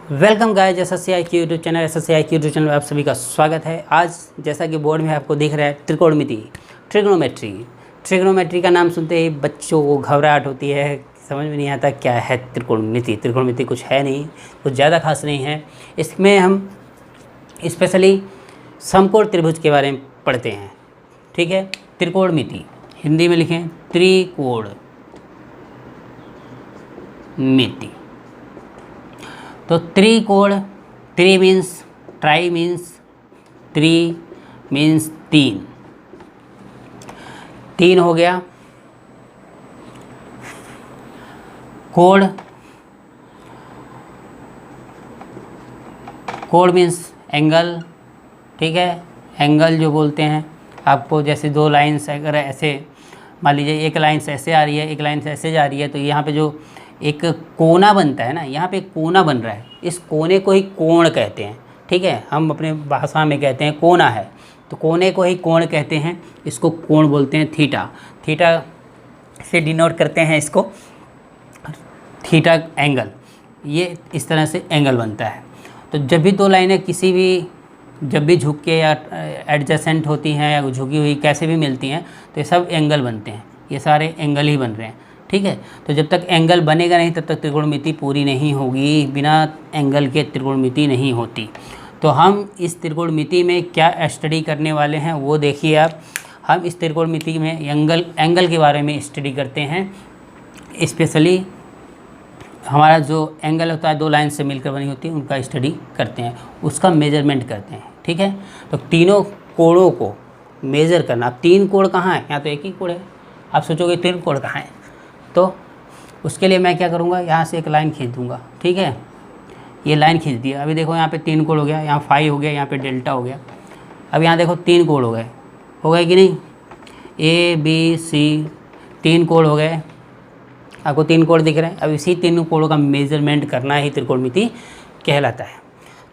Welcome guys, SSCI की YouTube channel में आप सभी का स्वागत है। आज जैसा कि बोर्ड में आपको दिख रहा है त्रिकोणमिति, ट्रिग्नोमेट्री का नाम सुनते ही बच्चों को घबराहट होती है, समझ में नहीं आता क्या है त्रिकोणमिति कुछ है नहीं, कुछ ज़्यादा खास नहीं है। इसमें हम स्पेशली समकोण त्रिभुज के बारे में पढ़ते हैं। ठीक है, त्रिकोणमिति हिंदी में लिखें त्रिकोणमिति। तो त्रिकोण, tree means try means three means तीन, तीन हो गया। कोण, कोण मीन्स एंगल। ठीक है, एंगल जो बोलते हैं आपको, जैसे दो लाइन्स अगर ऐसे मान लीजिए एक लाइन से ऐसे आ रही है, एक लाइन से ऐसे जा रही है, तो यहाँ पे जो एक कोना बनता है ना, यहाँ पे एक कोना बन रहा है, इस कोने को ही कोण कहते हैं। ठीक है, हम अपने भाषा में कहते हैं कोना है, तो कोने को ही कोण कहते हैं, इसको कोण बोलते हैं। थीटा से डिनोट करते हैं इसको, थीटा एंगल, ये इस तरह से एंगल बनता है। तो जब भी दो लाइनें किसी भी जब भी झुक के या एडजेसेंट होती हैं या झुकी हुई कैसे भी मिलती हैं, तो ये सब एंगल बनते हैं, ये सारे एंगल ही बन रहे हैं। ठीक है, तो जब तक एंगल बनेगा नहीं तब तक त्रिकोणमिति पूरी नहीं होगी, बिना एंगल के त्रिकोणमिति नहीं होती। तो हम इस त्रिकोणमिति में क्या स्टडी करने वाले हैं वो देखिए आप। हम इस त्रिकोणमिति में एंगल के बारे में स्टडी करते हैं। स्पेशली हमारा जो एंगल होता है, दो लाइन से मिलकर बनी होती है, उनका स्टडी करते हैं, उसका मेजरमेंट करते हैं। ठीक है, तो तीनों कोणों को मेज़र करना। अब तीन कोण कहाँ है, यहाँ तो एक ही कोण है, आप सोचोगे तीन कोण कहाँ है, तो उसके लिए मैं क्या करूँगा, यहाँ से एक लाइन खींच दूँगा। ठीक है, ये लाइन खींच दिया। अभी देखो यहाँ पे तीन कोण हो गया, यहाँ फाई हो गया, यहाँ पे डेल्टा हो गया। अब यहाँ देखो तीन कोण हो गए कि नहीं, ABC, तीन कोण हो गए, आपको तीन कोण दिख रहे हैं। अब इसी तीनों कोणों का मेजरमेंट करना ही त्रिकोणमिति कहलाता है।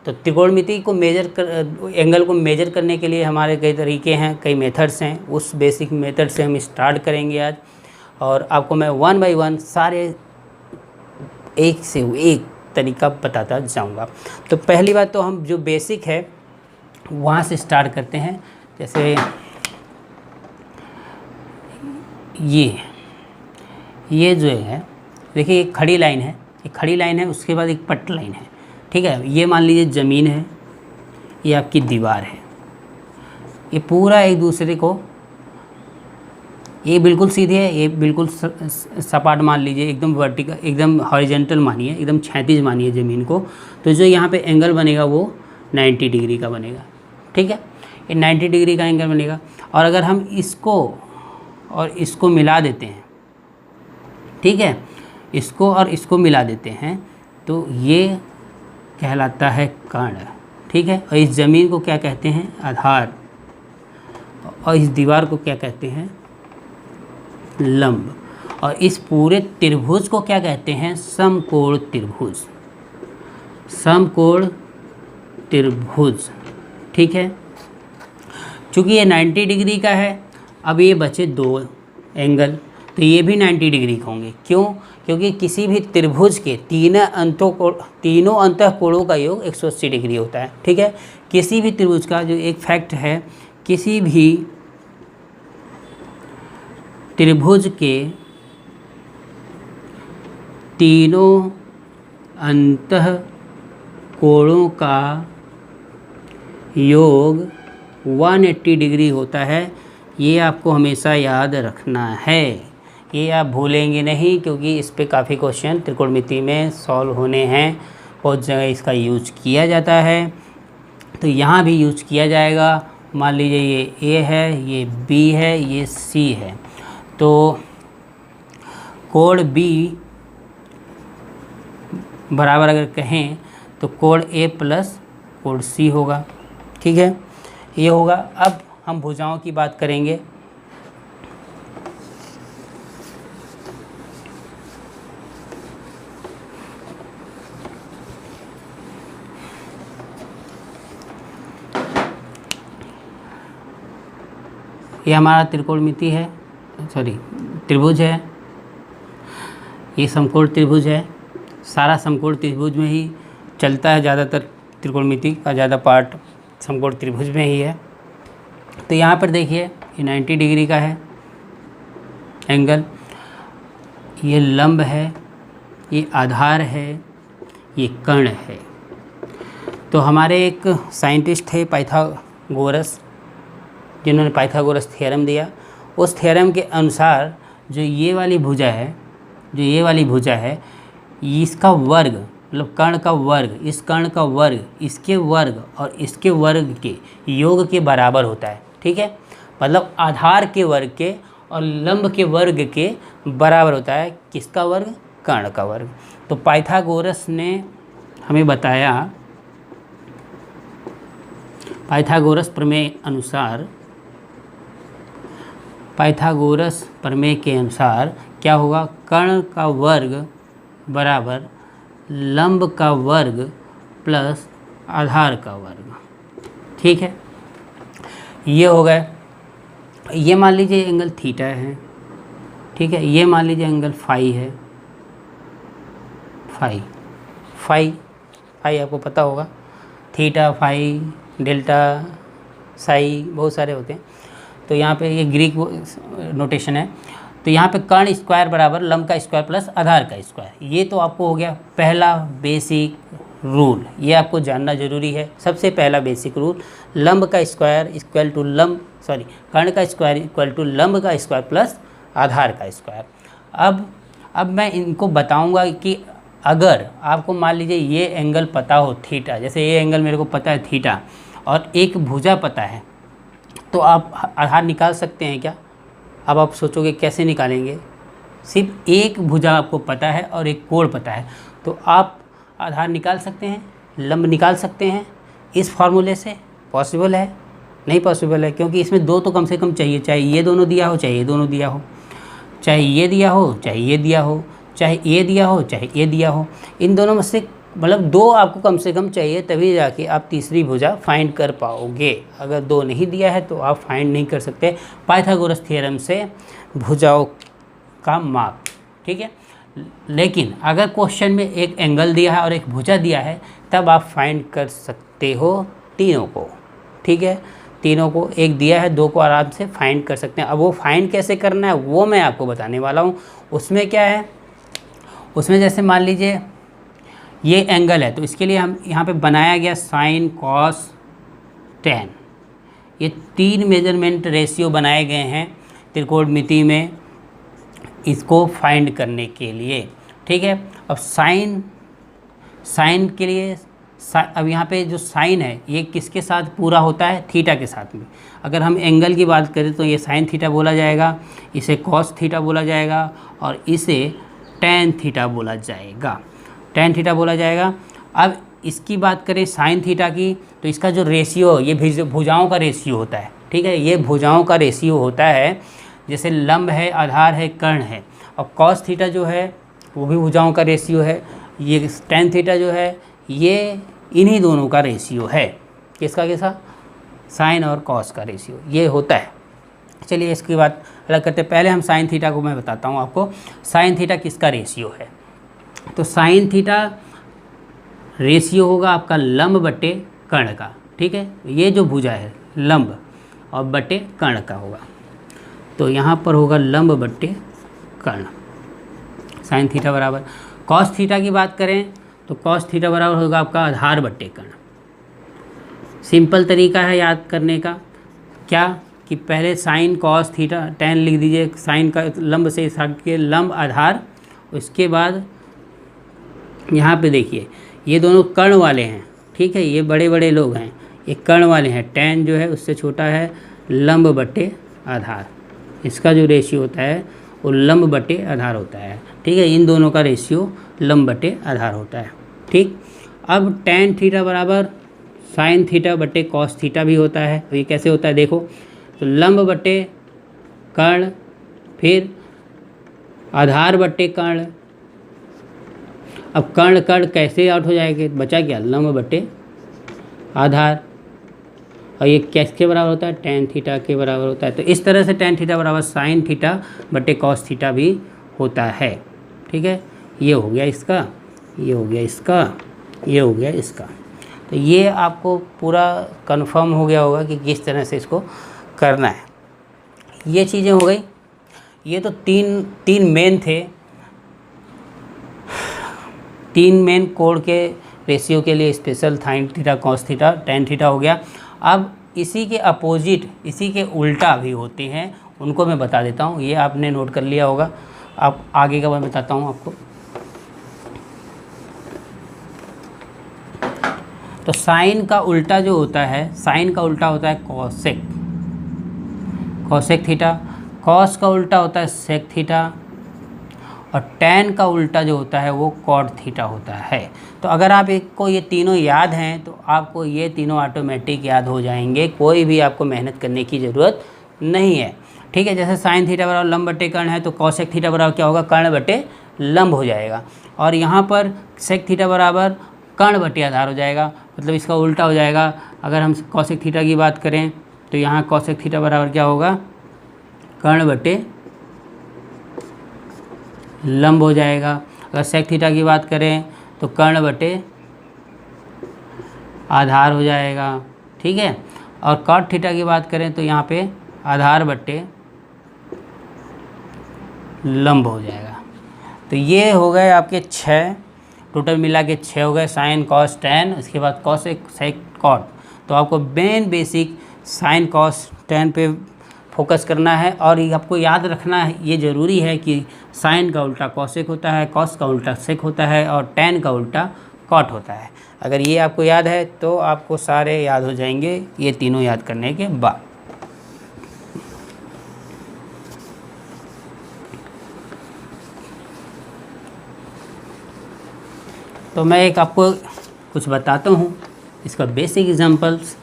तो त्रिकोणमिति को एंगल को मेजर करने के लिए हमारे कई तरीके हैं, कई मेथड्स हैं। उस बेसिक मेथड से हम स्टार्ट करेंगे आज, और आपको मैं वन बाय वन सारे एक से एक तरीका बताता जाऊंगा। तो पहली बात तो हम जो बेसिक है वहाँ से स्टार्ट करते हैं। जैसे ये जो है, देखिए एक खड़ी लाइन है, एक खड़ी लाइन है, उसके बाद एक पट लाइन है। ठीक है, ये मान लीजिए ज़मीन है, ये आपकी दीवार है, ये पूरा एक दूसरे को, ये बिल्कुल सीधी है, ये बिल्कुल सपाट मान लीजिए, एकदम वर्टिकल, एकदम हॉरिजॉन्टल मानिए, एकदम क्षैतिज मानिए ज़मीन को। तो जो यहाँ पे एंगल बनेगा वो 90 डिग्री का बनेगा। ठीक है, ये 90 डिग्री का एंगल बनेगा। और अगर हम इसको और इसको मिला देते हैं, ठीक है, इसको और इसको मिला देते हैं, तो ये कहलाता है कर्ण। ठीक है, और इस ज़मीन को क्या कहते हैं, आधार, और इस दीवार को क्या कहते हैं, लंब, और इस पूरे त्रिभुज को क्या कहते हैं, समकोण त्रिभुज, समकोण त्रिभुज। ठीक है, चूँकि ये 90 डिग्री का है, अब ये बचे दो एंगल, तो ये भी 90 डिग्री के होंगे। क्यों? क्योंकि किसी भी त्रिभुज के तीनों अंतःकोणों का योग 180 डिग्री होता है। ठीक है, किसी भी त्रिभुज का जो एक फैक्ट है, किसी भी त्रिभुज के तीनों अंतःकोणों का योग 180 डिग्री होता है। ये आपको हमेशा याद रखना है, ये आप भूलेंगे नहीं, क्योंकि इस पे काफ़ी क्वेश्चन त्रिकोणमिति में सॉल्व होने हैं। बहुत जगह इसका यूज किया जाता है, तो यहाँ भी यूज किया जाएगा। मान लीजिए ये A है, ये B है, ये C है, तो कोण B बराबर अगर कहें तो कोण A प्लस कोण C होगा। ठीक है, ये होगा। अब हम भुजाओं की बात करेंगे। ये हमारा त्रिकोणमिति है, त्रिभुज है, ये समकोण त्रिभुज है। सारा समकोण त्रिभुज में ही चलता है ज़्यादातर त्रिकोणमिति का ज़्यादा पार्ट समकोण त्रिभुज में ही है। तो यहाँ पर देखिए ये 90 डिग्री का है एंगल, ये लंब है, ये आधार है, ये कर्ण है। तो हमारे एक साइंटिस्ट थे पाइथागोरस, जिन्होंने पाइथागोरस थ्योरम दिया। उस थ्योरम के अनुसार जो ये वाली भुजा है, इसका वर्ग मतलब कर्ण का वर्ग, इस कर्ण का वर्ग इसके वर्ग और इसके वर्ग के योग के बराबर होता है। ठीक है, मतलब आधार के वर्ग के और लंब के वर्ग के बराबर होता है। किसका वर्ग? कर्ण का वर्ग। तो पाइथागोरस ने हमें बताया, पाइथागोरस प्रमेय के अनुसार क्या होगा? कर्ण का वर्ग बराबर लंब का वर्ग प्लस आधार का वर्ग। ठीक है, ये हो गए। ये मान लीजिए एंगल थीटा है। ठीक है, ये मान लीजिए एंगल फाई है। फाई आपको पता होगा, थीटा, फाई, डेल्टा, साई, बहुत सारे होते हैं। तो यहाँ पे ये ग्रीक नोटेशन है। तो यहाँ पे कर्ण स्क्वायर बराबर लंब का स्क्वायर प्लस आधार का स्क्वायर। ये तो आपको हो गया पहला बेसिक रूल, ये आपको जानना जरूरी है। सबसे पहला बेसिक रूल, लंब का स्क्वायर इक्वल टू कर्ण का स्क्वायर इक्वल टू लंब का स्क्वायर प्लस आधार का स्क्वायर। अब मैं इनको बताऊंगा कि अगर आपको मान लीजिए ये एंगल पता हो थीटा, जैसे ये एंगल मेरे को पता है थीटा और एक भुजा पता है, तो आप आधार निकाल सकते हैं क्या? अब आप सोचोगे कैसे निकालेंगे? सिर्फ एक भुजा आपको पता है और एक कोण पता है, तो आप आधार निकाल सकते हैं, लंब निकाल सकते हैं इस फॉर्मूले से। पॉसिबल है? नहीं पॉसिबल है, क्योंकि इसमें दो तो कम से कम चाहिए, चाहे ये दोनों दिया हो चाहे ये दोनों दिया हो, चाहे ये दिया हो चाहे ये दिया हो, चाहे ये दिया हो चाहे ये दिया हो। इन दोनों में से मतलब दो आपको कम से कम चाहिए, तभी जाके आप तीसरी भुजा फाइंड कर पाओगे। अगर दो नहीं दिया है तो आप फाइंड नहीं कर सकते पाइथागोरस थ्योरम से भुजाओं का माप। ठीक है, लेकिन अगर क्वेश्चन में एक एंगल दिया है और एक भुजा दिया है, तब आप फाइंड कर सकते हो तीनों को। ठीक है, तीनों को, एक दिया है, दो को आराम से फाइंड कर सकते हैं। अब वो फाइंड कैसे करना है वो मैं आपको बताने वाला हूँ। उसमें क्या है, उसमें जैसे मान लीजिए ये एंगल है, तो इसके लिए हम यहाँ पे बनाया गया साइन, कॉस, टैन, ये तीन मेजरमेंट रेशियो बनाए गए हैं त्रिकोणमिति में इसको फाइंड करने के लिए। ठीक है, अब साइन के लिए अब यहाँ पे जो साइन है ये किसके साथ पूरा होता है? थीटा के साथ में। अगर हम एंगल की बात करें तो ये साइन थीटा बोला जाएगा, इसे कॉस थीटा बोला जाएगा और इसे टैन थीटा बोला जाएगा। टैन थीटा बोला जाएगा। अब इसकी बात करें साइन थीटा की, तो इसका जो रेशियो, ये भुजाओं का रेशियो होता है। ठीक है, ये भुजाओं का रेशियो होता है, जैसे लंब है, आधार है, कर्ण है। और कॉस थीटा जो है वो भी भुजाओं का रेशियो है। ये टैन थीटा जो है ये इन्हीं दोनों का रेशियो है। किसका? साइन और कॉस का रेशियो ये होता है। चलिए इसकी बात अलग करते हैं। पहले हम साइन थीटा को मैं बताता हूँ आपको, साइन थीटा किसका रेशियो है। तो साइन थीटा रेशियो होगा आपका लंब बटे कर्ण का। ठीक है, ये जो भुजा है लंब और बटे कर्ण का होगा, तो यहाँ पर होगा लंब बटे कर्ण, साइन थीटा बराबर। कॉस थीटा की बात करें तो कॉस थीटा बराबर होगा आपका आधार बटे कर्ण। सिंपल तरीका है याद करने का, क्या कि पहले साइन कॉस थीटा टैन लिख दीजिए, साइन का लंब से हिसाब के लंब आधार, उसके बाद यहाँ पे देखिए ये दोनों कर्ण वाले हैं। ठीक है, ये बड़े बड़े लोग हैं, ये कर्ण वाले हैं। टैन जो है उससे छोटा है लंब बटे आधार, इसका जो रेशियो होता है वो लंब बटे आधार होता है। ठीक है, इन दोनों का रेशियो लंब बटे आधार होता है। ठीक, अब टैन थीटा बराबर साइन थीटा बटे कॉस थीटा भी होता है। तो ये कैसे होता है देखो, तो लंब बटे कर्ण, फिर आधार बटे कर्ण। अब कर्ण कैसे आउट हो जाएंगे, बचा क्या? लंब बटे आधार। और ये किसके बराबर होता है? टैन थीटा के बराबर होता है। तो इस तरह से टैन थीटा बराबर साइन थीटा बटे कॉस थीटा भी होता है। ठीक है, ये हो गया इसका, ये हो गया इसका, ये हो गया इसका। तो ये आपको पूरा कंफर्म हो गया होगा कि किस तरह से इसको करना है। ये चीज़ें हो गई। ये तो तीन मेन थे, 3 मेन कोण के रेशियो के लिए special sine theta cos theta tan theta हो गया। अब इसी के अपोजिट, इसी के उल्टा भी होते हैं, उनको मैं बता देता हूँ। ये आपने नोट कर लिया होगा, अब आगे का मैं बताता हूँ आपको। तो साइन का उल्टा जो होता है, साइन का उल्टा होता है कॉसेक, कॉसेक थीटा। कॉस का उल्टा होता है सेक थीटा, और टेन का उल्टा जो होता है वो कॉट थीटा होता है। तो अगर आप एक को ये तीनों याद हैं तो आपको ये तीनों ऑटोमेटिक याद हो जाएंगे, कोई भी आपको मेहनत करने की ज़रूरत नहीं है। ठीक है, जैसे साइन थीटा बराबर लंब बटे कर्ण है, तो कॉसेक थीटा बराबर क्या होगा, कर्ण बटे लंब हो जाएगा। और यहाँ पर सेक थीटा बराबर कर्ण बटे आधार हो जाएगा, मतलब इसका उल्टा हो जाएगा। अगर हम कॉसेक थीटा की बात करें तो यहाँ कॉसेक थीटा बराबर क्या होगा, कर्ण बटे लंब हो जाएगा। अगर सेक थीटा की बात करें तो कर्ण बटे आधार हो जाएगा। ठीक है, और कॉट थीटा की बात करें तो यहाँ पे आधार बटे लंब हो जाएगा। तो ये हो गए आपके 6, टोटल मिला के 6 हो गए, साइन कॉस टेन, उसके बाद कॉसेक सेक कॉट। तो आपको main basic sine cos tan पे फोकस करना है, और ये आपको याद रखना है, ये ज़रूरी है कि साइन का उल्टा कॉसेक होता है, कॉस का उल्टा सेक होता है, और टेन का उल्टा कॉट होता है। अगर ये आपको याद है तो आपको सारे याद हो जाएंगे ये तीनों याद करने के बाद। तो मैं एक आपको कुछ बताता हूँ, इसका बेसिक एग्जांपल्स।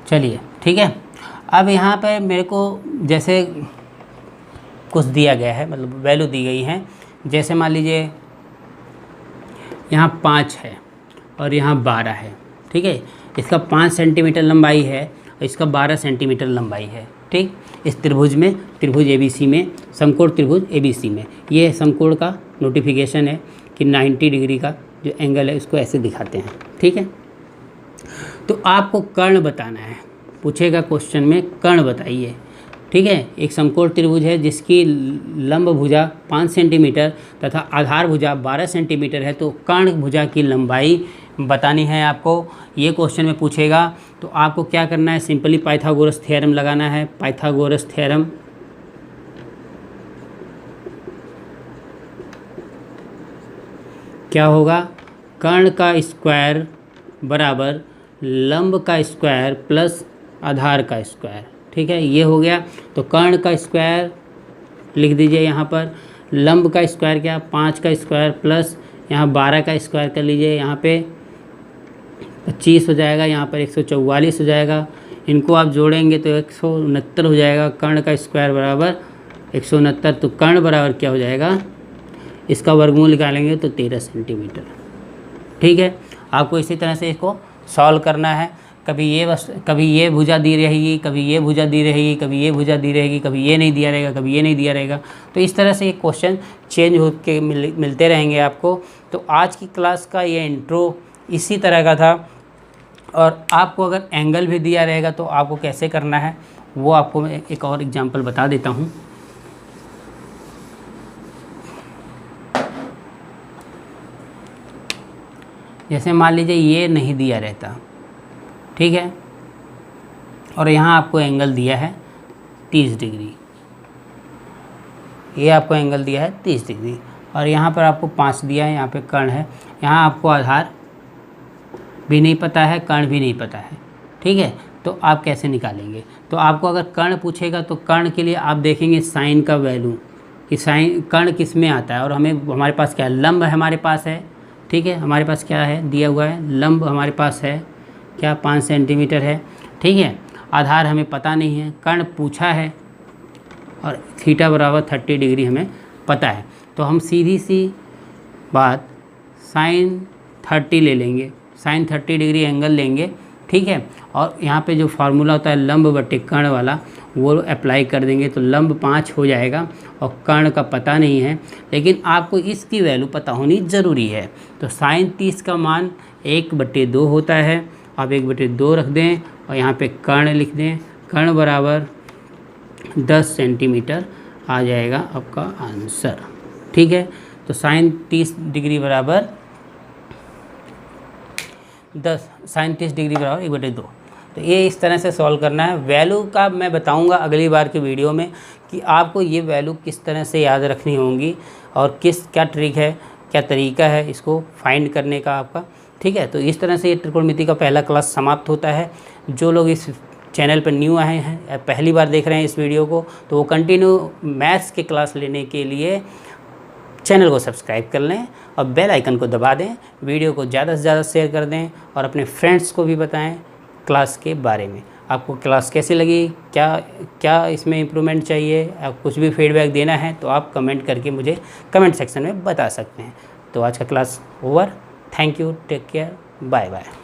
चलिए ठीक है, अब यहाँ पर मेरे को जैसे कुछ दिया गया है, मतलब वैल्यू दी गई है। जैसे मान लीजिए यहाँ 5 है और यहाँ 12 है। ठीक है, इसका 5 सेंटीमीटर लंबाई है और इसका 12 सेंटीमीटर लंबाई है। ठीक, इस त्रिभुज में, त्रिभुज ABC में, समकोण त्रिभुज ABC में, ये समकोण का नोटिफिकेशन है कि 90 डिग्री का जो एंगल है उसको ऐसे दिखाते हैं। ठीक है, तो आपको कर्ण बताना है, पूछेगा क्वेश्चन में कर्ण बताइए। ठीक है, एक समकोण त्रिभुज है जिसकी लंब भुजा 5 सेंटीमीटर तथा आधार भुजा 12 सेंटीमीटर है, तो कर्ण भुजा की लंबाई बतानी है आपको, ये क्वेश्चन में पूछेगा। तो आपको क्या करना है, सिंपली पाइथागोरस थ्योरम लगाना है। पाइथागोरस थ्योरम, क्या होगा, कर्ण का स्क्वायर बराबर लंब का स्क्वायर प्लस आधार का स्क्वायर। ठीक है, ये हो गया। तो कर्ण का स्क्वायर लिख दीजिए यहाँ पर, लंब का स्क्वायर क्या, 5 का स्क्वायर प्लस यहाँ 12 का स्क्वायर कर लीजिए, यहाँ पे 25 हो जाएगा, यहाँ पर 144 हो जाएगा। इनको आप जोड़ेंगे तो 169 हो जाएगा। कर्ण का स्क्वायर बराबर 169, तो कर्ण बराबर क्या हो जाएगा, इसका वर्गमूल निकालेंगे तो 13 सेंटीमीटर। ठीक है, आपको इसी तरह से इसको सॉल्व करना है। कभी ये भुजा दी रहेगी, कभी ये भुजा दी रहेगी, कभी ये भुजा दी रहेगी, कभी ये नहीं दिया रहेगा, कभी ये नहीं दिया रहेगा। तो इस तरह से ये क्वेश्चन चेंज हो के मिलते रहेंगे आपको। तो आज की क्लास का ये इंट्रो इसी तरह का था, और आपको अगर एंगल भी दिया रहेगा तो आपको कैसे करना है वो आपको मैं एक और एग्जाम्पल बता देता हूँ। जैसे मान लीजिए ये नहीं दिया रहता, ठीक है, और यहाँ आपको एंगल दिया है 30 डिग्री, ये आपको एंगल दिया है 30 डिग्री, और यहाँ पर आपको 5 दिया है, यहाँ पे कर्ण है, यहाँ आपको आधार भी नहीं पता है, कर्ण भी नहीं पता है। ठीक है, तो आप कैसे निकालेंगे, तो आपको अगर कर्ण पूछेगा तो कर्ण के लिए आप देखेंगे साइन का वैल्यू कि साइन कर्ण किस में आता है, और हमारे पास क्या है, लंब हमारे पास है। ठीक है, हमारे पास क्या है दिया हुआ है, लंब हमारे पास है क्या, 5 सेंटीमीटर है। ठीक है, आधार हमें पता नहीं है, कर्ण पूछा है, और थीटा बराबर 30 डिग्री हमें पता है। तो हम सीधी सी बात साइन 30 ले लेंगे, साइन 30 डिग्री एंगल लेंगे, ठीक है। और यहाँ पे जो फार्मूला होता है लंब बटे कर्ण वाला, वो अप्लाई कर देंगे तो लंब 5 हो जाएगा और कर्ण का पता नहीं है, लेकिन आपको इसकी वैल्यू पता होनी ज़रूरी है। तो साइन 30 का मान 1/2 होता है, आप 1/2 रख दें और यहाँ पे कर्ण लिख दें, कर्ण बराबर 10 सेंटीमीटर आ जाएगा आपका आंसर, ठीक है। तो साइन 30 डिग्री बराबर 10 साइन 30 डिग्री बराबर 1/2। तो ये इस तरह से सॉल्व करना है। वैल्यू का मैं बताऊंगा अगली बार की वीडियो में कि आपको ये वैल्यू किस तरह से याद रखनी होंगी और क्या ट्रिक है, क्या तरीका है इसको फाइंड करने का आपका, ठीक है। तो इस तरह से ये त्रिकोणमिति का पहला क्लास समाप्त होता है। जो लोग इस चैनल पर न्यू आए हैं, पहली बार देख रहे हैं इस वीडियो को, तो वो कंटिन्यू मैथ्स के क्लास लेने के लिए चैनल को सब्सक्राइब कर लें और बेल आइकन को दबा दें। वीडियो को ज़्यादा से ज़्यादा शेयर कर दें और अपने फ्रेंड्स को भी बताएं क्लास के बारे में। आपको क्लास कैसी लगी, क्या इसमें इम्प्रूवमेंट चाहिए, आप कुछ भी फीडबैक देना है तो आप कमेंट करके मुझे कमेंट सेक्शन में बता सकते हैं। तो आज का class over. Thank you, take care, bye bye.